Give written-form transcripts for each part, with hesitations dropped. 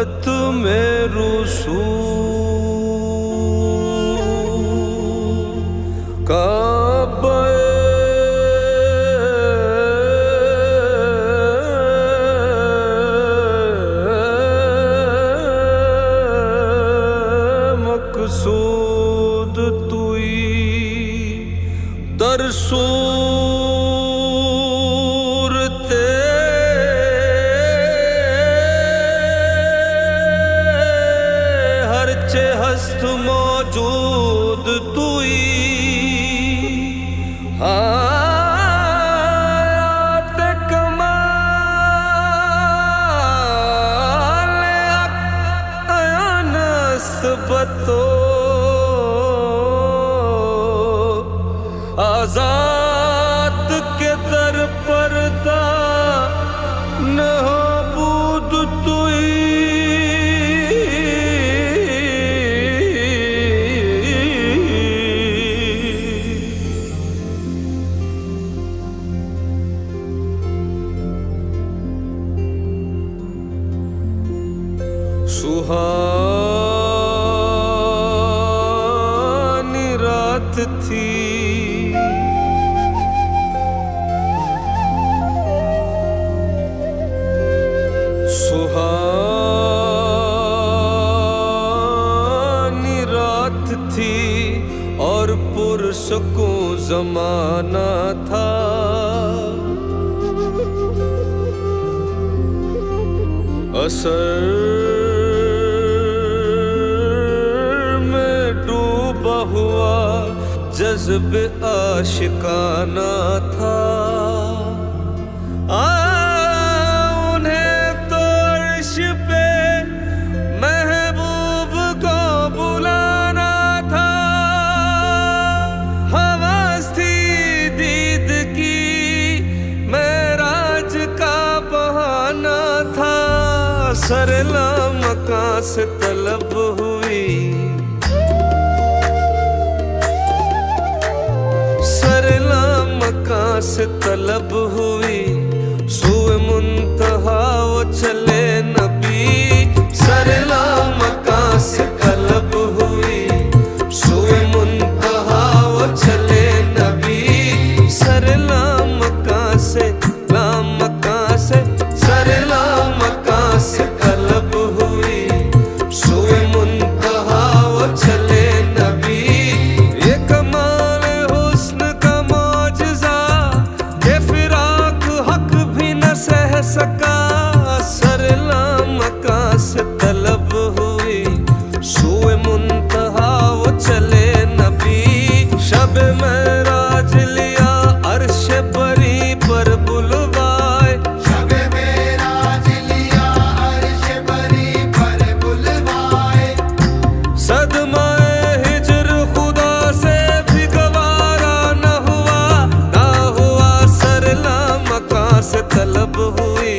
मोहब्बत में रुसू काबे मकसूद तुई दरसूरते हरचे हस्त मौजूद तुई हायात कमाल नस्बतो आजाद के दर पर्दा नबूद तुई सुहानी रात थी सुहानी रात थी और पुरसुकूं ज़माना था। असर में डूबा हुआ जज्ब आशिकाना था। उन्हें तो अर्श पे महबूब को बुलाना था। हवस थी दीद की मेराज का बहाना था। सरला मकां से तलब हुई सरला मकां से तलब हुई सुए मुंतहा वो चले नबी। सरला मकां से तलब हुई सुए मुंतहा वो चले नबी। सरला मकां से सरला मकां से तलब हुई सुए मुंतहा वो चले नबी। ये कमाल हुस्न का मौजज़ा ये फिराक हक भी न सह सका। सरला मकां से तलब हुई सुए मुंतहा वो चले नबी। शब मेराज लिया अर्श बरी पर बुलवाए। शब मेराज लिया अर्श बरी पर बुलवाए। सदमाए हिजर खुदा से भी गवारा न हुआ। सरला मकां से तलब हुई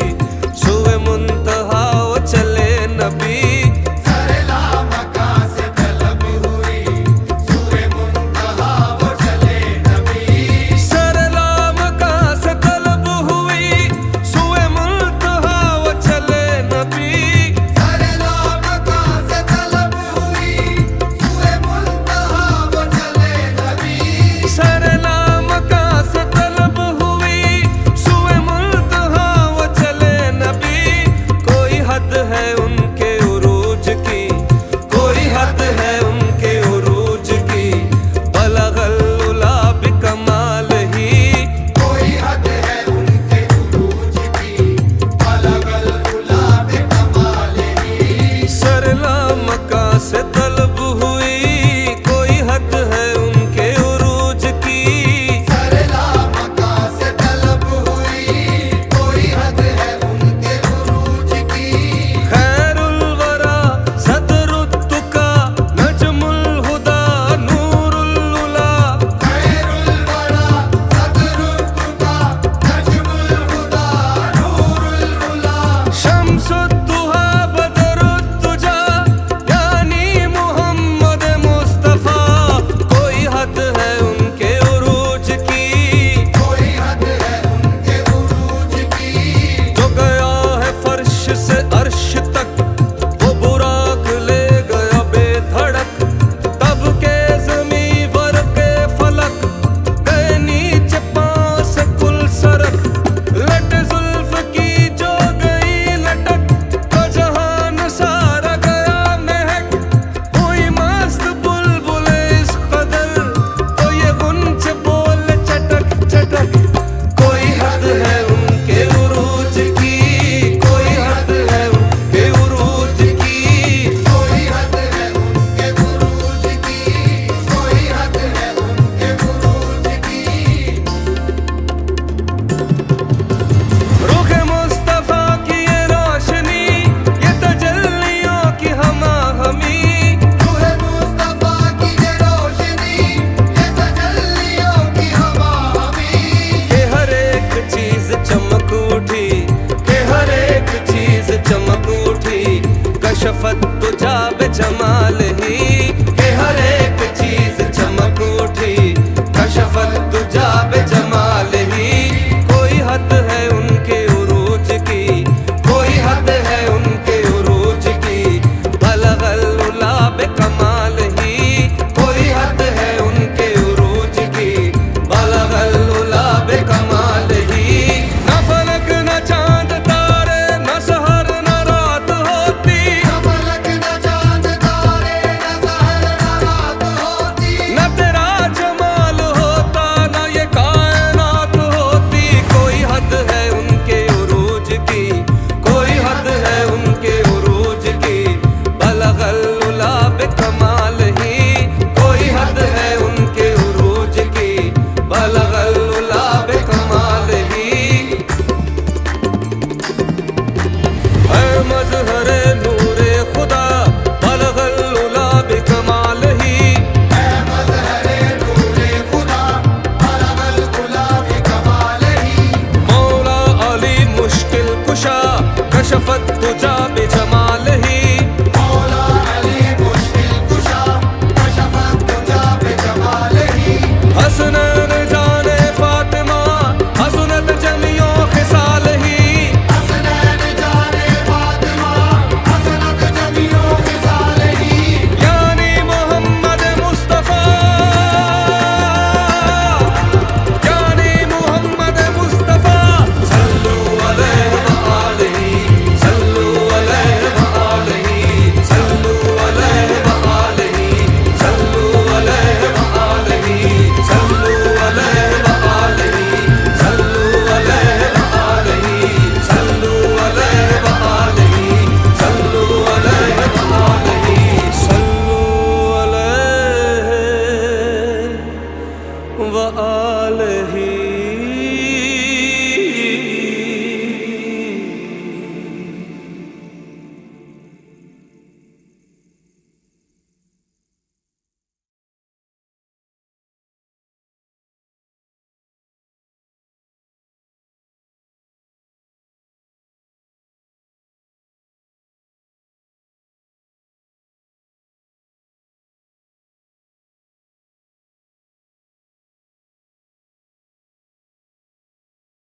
शफत तुझा